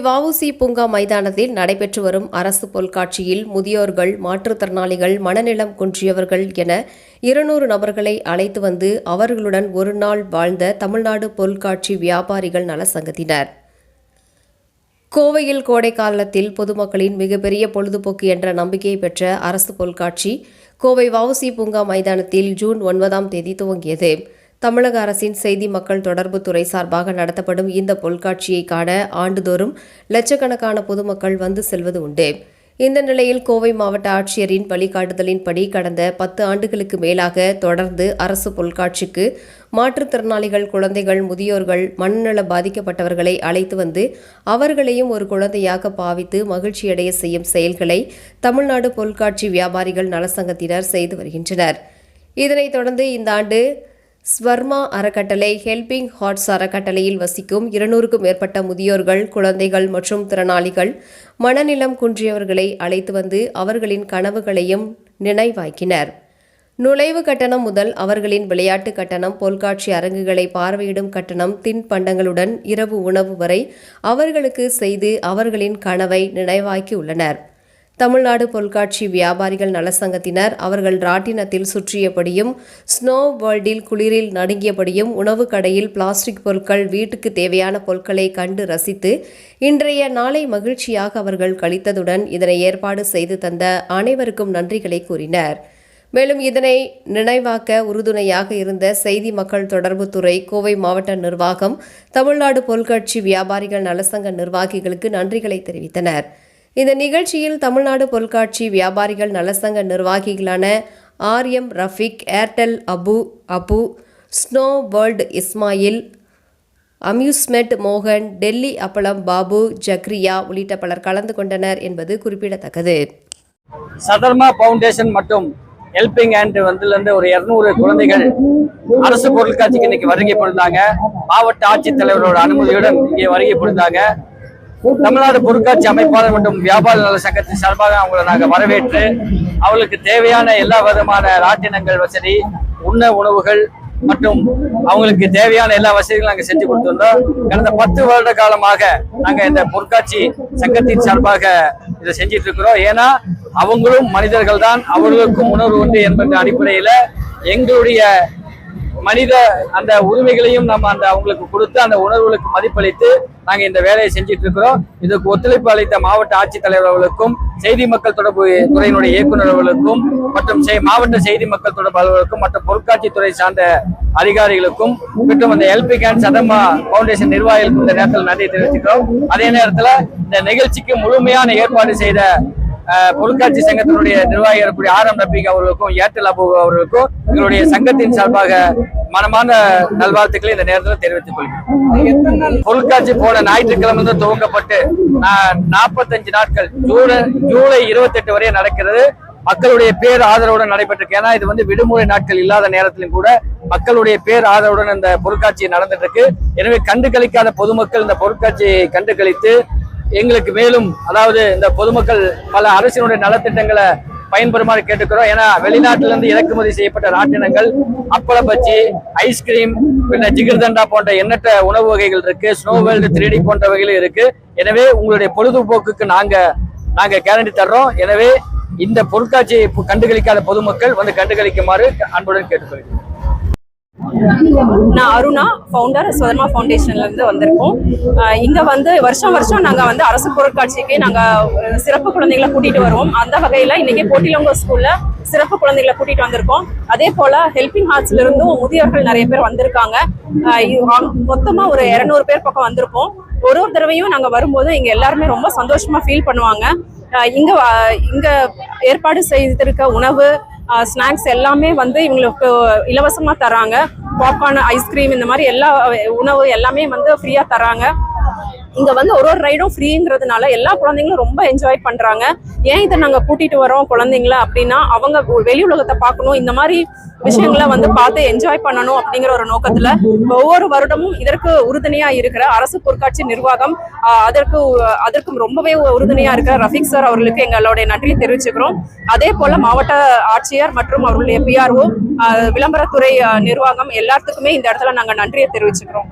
வ.உ.சி. பூங்கா மைதானத்தில் நடைபெற்று வரும் அரசு பொருட்காட்சியில் முதியோர்கள், மாற்றுத்திறனாளிகள், மனநலம் குன்றியவர்கள் என 200 நபர்களை அழைத்து வந்து அவர்களுடன் ஒரு நாள் வாழ்ந்த தமிழ்நாடு பொருட்காட்சி வியாபாரிகள் நல சங்கத்தினர். கோவையில் கோடை காலத்தில் பொதுமக்களின் மிகப்பெரிய பொழுதுபோக்கு என்ற நம்பிக்கையை பெற்ற அரசு பொருட்காட்சி கோவை வ.உ.சி. பூங்கா மைதானத்தில் ஜூன் 9ஆம் தேதி துவங்கியது. தமிழக அரசின் செய்தி மக்கள் தொடர்பு துறை சார்பாக நடத்தப்படும் இந்த பொருட்காட்சியை காண ஆண்டுதோறும் லட்சக்கணக்கான பொதுமக்கள் வந்து செல்வது உண்டு. இந்த நிலையில் கோவை மாவட்ட ஆட்சியரின் வழிகாட்டுதலின்படி கடந்த 10 ஆண்டுகளுக்கு மேலாக தொடர்ந்து அரசு பொருட்காட்சிக்கு மாற்றுத்திறனாளிகள், குழந்தைகள், முதியோர்கள், மனநல பாதிக்கப்பட்டவர்களை அழைத்து வந்து அவர்களையும் ஒரு குழந்தையாக பாவித்து மகிழ்ச்சியடைய செய்யும் செயல்களை தமிழ்நாடு பொருட்காட்சி வியாபாரிகள் நலசங்கத்தினர் செய்து வருகின்றனர். இதனைத் தொடர்ந்து இந்த ஆண்டு ஸ்வர்மா அறக்கட்டளை, ஹெல்பிங் ஹார்ட்ஸ் அறக்கட்டளையில் வசிக்கும் 200க்கும் மேற்பட்ட முதியோர்கள், குழந்தைகள் மற்றும் திறனாளிகள், மனநலம் குன்றியவர்களை அழைத்து வந்து அவர்களின் கனவுகளையும் நினைவாக்கினர். நுழைவு கட்டணம் முதல் அவர்களின் விளையாட்டு கட்டணம், பொருட்காட்சி அரங்குகளை பார்வையிடும் கட்டணம், தின்பண்டங்களுடன் இரவு உணவு வரை அவர்களுக்கு செய்து அவர்களின் கனவை நினைவாக்கியுள்ளனர். தமிழ்நாடு பொருட்காட்சி வியாபாரிகள் நலசங்கத்தினர் அவர்கள் ராட்டினத்தில் சுற்றியபடியும், ஸ்னோ வேர்ல்டில் குளிரில் நடுங்கியபடியும், உணவு கடையில் பிளாஸ்டிக் பொருட்கள், வீட்டுக்கு தேவையான பொருட்களை கண்டு ரசித்து இன்றைய நாளை மகிழ்ச்சியாக அவர்கள் கழித்ததுடன் இதனை ஏற்பாடு செய்து தந்த அனைவருக்கும் நன்றிகளை கூறினர். மேலும் இதனை நினைவாக்க உறுதுணையாக இருந்த செய்தி மக்கள் தொடர்பு துறை, கோவை மாவட்ட நிர்வாகம், தமிழ்நாடு பொருட்காட்சி வியாபாரிகள் நலசங்க நிர்வாகிகளுக்கு நன்றிகளை தெரிவித்தனர். இந்த நிகழ்ச்சியில் தமிழ்நாடு பொருட்காட்சி வியாபாரிகள் நலசங்க நிர்வாகிகளான R M. Rafiq, Airtel Abu, snow world Ismail, amusement மோகன், டெல்லி அப்பளம் பாபு, ஜக்ரியா உள்ளிட்ட பலர் கலந்து கொண்டனர் என்பது குறிப்பிடத்தக்கது. சதர்மா ஃபவுண்டேஷன் மற்றும் ஹெல்பிங் ஹேண்ட் வந்திலிருந்து ஒரு 200 குழந்தைகள் அரசு பொருட்காட்சிக்கு இன்னைக்கு வருகை புரிந்தாங்க. மாவட்ட ஆட்சித்தலைவரோட அனுமதியுடன் இங்கே வருகை புரிந்தாங்க. தமிழ்நாடு பொருட்காட்சி அமைப்பாளர் மற்றும் வியாபார நல சங்கத்தின் சார்பாக அவங்களை நாங்கள் வரவேற்று அவர்களுக்கு தேவையான எல்லா விதமான ராட்டினங்கள் வசதி, உணவுகள் மற்றும் அவங்களுக்கு தேவையான எல்லா வசதிகளும் நாங்கள் செஞ்சு கொடுத்திருந்தோம். கடந்த 10 வருட காலமாக நாங்கள் இந்த பொருட்காட்சி சங்கத்தின் சார்பாக இதை செஞ்சிட்டு இருக்கிறோம். ஏன்னா அவங்களும் மனிதர்கள் தான், அவர்களுக்கும் உணர்வு உண்டு என்ற அடிப்படையில எங்களுடைய மனித அந்த உரிமைகளையும் நம்ம அவங்களுக்கு கொடுத்து அந்த உணர்வுகளுக்கு மதிப்பளித்து நாங்க இந்த வேலையை செஞ்சிட்டு இருக்கிறோம். இதுக்கு ஒத்துழைப்பு அளித்த மாவட்ட ஆட்சித்தலைவர் அவர்களுக்கும், செய்தி மக்கள் தொடர்பு துறையினுடைய இயக்குநர் அவர்களுக்கும் மற்றும் மாவட்ட செய்தி மக்கள் தொடர்பு அலுவலருக்கும் மற்றும் பொருட்காட்சி துறை சார்ந்த அதிகாரிகளுக்கும் மற்றும் அந்த ஹெல்பிங் ஹேண்ட் சதர்மா ஃபவுண்டேஷன் நிர்வாகிகளுக்கும் இந்த நேரத்தில் நன்றி தெரிவிச்சுக்கிறோம். அதே நேரத்தில் இந்த நிகழ்ச்சிக்கு முழுமையான ஏற்பாடு செய்த பொருட்காட்சி சங்கத்தினுடைய நிர்வாகி இருக்கக்கூடிய ஆர்.எம். ரஃபீக் அவர்களுக்கும், ஏர்டெல் அபு அவர்களுக்கும் எங்களுடைய சங்கத்தின் சார்பாக மனமான நல்வாழ்த்துக்களை இந்த நேரத்தில் தெரிவித்துக் கொள்கிறேன். பொருட்காட்சி போன ஞாயிற்றுக்கிழமை துவங்கப்பட்டு 45 நாட்கள் ஜூலை 28 வரை நடக்கிறது. மக்களுடைய பேர் ஆதரவுடன் நடைபெற்றிருக்கு. ஏன்னா இது விடுமுறை நாட்கள் இல்லாத நேரத்திலும் கூட மக்களுடைய பேர் ஆதரவுடன் இந்த பொருட்காட்சி நடந்துட்டு இருக்கு. எனவே கண்டு கழிக்காத பொதுமக்கள் இந்த பொருட்காட்சியை கண்டு கழித்து எங்களுக்கு மேலும், அதாவது இந்த பொதுமக்கள் பல அரசினுடைய நலத்திட்டங்களை பயன்பெறுமாறு கேட்டுக்கிறோம். ஏன்னா வெளிநாட்டிலிருந்து இறக்குமதி செய்யப்பட்ட ராட்டினங்கள், அப்பள பச்சி, ஐஸ்கிரீம், பின்ன ஜிகிர்தண்டா போன்ற எண்ணற்ற உணவு வகைகள் இருக்கு. ஸ்னோ வேர்ல்டு 3D போன்ற வகைகளும் இருக்கு. எனவே உங்களுடைய பொழுதுபோக்குக்கு நாங்க கேரண்டி தர்றோம். எனவே இந்த பொருட்காட்சியை கண்டுகளிக்காத பொதுமக்கள் கண்டுகளிக்குமாறு அன்புடன் கேட்டுக்கொள்கிறேன். நான் அருணா, ஃபவுண்டர், சதர்மா ஃபவுண்டேஷன்ல இருந்து வந்திருக்கோம். இங்க வருஷம் நாங்க அரசு பொருட்காட்சிக்கு நாங்க சிறப்பு குழந்தைகளை கூட்டிட்டு வருவோம். அந்த வகையில இன்னைக்கு போட்டிலோங்க ஸ்கூல்ல சிறப்பு குழந்தைகளை கூட்டிட்டு வந்திருக்கோம். அதே போல ஹெல்பிங் ஹார்ட்ஸ்ல இருந்தும் முதியோர்கள் நிறைய பேர் வந்திருக்காங்க. மொத்தமா ஒரு 200 பேர் பக்கம் வந்திருக்கோம். ஒரு தடவையும் நாங்க வரும்போது இங்க எல்லாருமே ரொம்ப சந்தோஷமா ஃபீல் பண்ணுவாங்க. இங்க ஏற்பாடு செய்திருக்க உணவு, ஸ்நாக்ஸ் எல்லாமே இவங்களுக்கு இலவசமா தராங்க. பாப்கார்ன், ஐஸ்கிரீம், இந்த மாதிரி எல்லா உணவு எல்லாமே ஃப்ரீயா தராங்க. இங்க ஒரு ரைடும் ஃப்ரீங்கிறதுனால எல்லா குழந்தைங்களும் ரொம்ப என்ஜாய் பண்றாங்க. ஏன் இதை நாங்க கூட்டிட்டு வரோம் குழந்தைங்கள அப்படின்னா, அவங்க வெளி உலகத்தை பார்க்கணும், இந்த மாதிரி விஷயங்களை பார்த்து என்ஜாய் பண்ணணும் அப்படிங்கிற ஒரு நோக்கத்துல ஒவ்வொரு வருடமும் இதற்கு உறுதுணையா இருக்கிற அரசு பொருட்காட்சி நிர்வாகம், அதற்கும் ரொம்பவே உறுதுணையா இருக்கிற ரஃபீக் சார் அவர்களுக்கு எங்களுடைய நன்றியை தெரிவிச்சுக்கிறோம். அதே போல மாவட்ட ஆட்சியர் மற்றும் அவர்களுடைய PRO, விளம்பரத்துறை நிர்வாகம் எல்லாத்துக்குமே இந்த இடத்துல நாங்க நன்றியை தெரிவிச்சுக்கிறோம்.